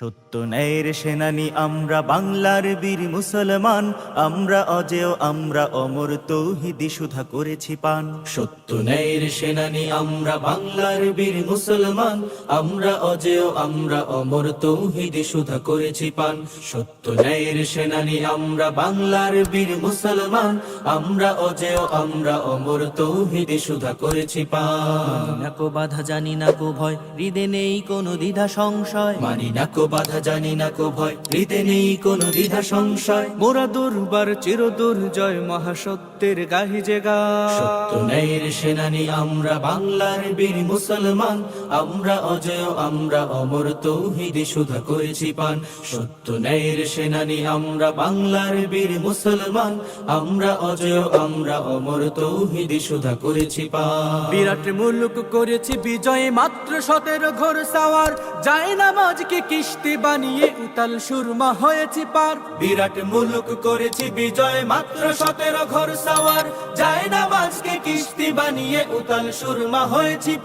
সত্য ন্যায়ের সেনানী আমরা বাংলার বীর মুসলমান, আমরা অজেয় আমরা অমর তৌহিদি সুধা করেছি পান। সত্য ন্যায়ের সেনানী আমরা বাংলার বীর মুসলমান, আমরা অজেয় আমরা অমর তৌহিদি সুধা করেছি পান। সত্য ন্যায়ের সেনানী আমরা বাংলার বীর মুসলমান, আমরা অজেয় আমরা অমর তৌহিদি সুধা করেছি পান। না কো বাধা জানি না কো ভয়, হৃদে নেই কোনো দ্বিধা সংশয়। মানি না কো বাধা জানি না কো ভয়, হৃদে নেই কোনো দ্বিধা সংশয়। মোরা দুর্বার চির দুর্জয় মহাসত্যের গাহি যে গায়। সত্য ন্যায়ের সেনানী আমরা বাংলার বীর মুসলমান, আমরা অজেয় আমরা অমর তৌহিদি সুধা করেছি পান। সত্য ন্যায়ের সেনানী আমরা বাংলার বীর মুসলমান, আমরা অজেয় আমরা অমর তৌহিদি সুধা করেছি পান। বিরাট মুলুক করেছি বিজয় মাত্র 17 ঘোর সাওয়ার, যায় নামাজকে কিস্তি বানিয়ে উতাল সুরমা হয়েছি পার। বিরাট মুলুক করেছি বিজয় মাত্র 17 ঘোর সাওয়ার, যায় নামাজকে কিস্তি বানিয়ে উতাল সুরমা হয়েছি।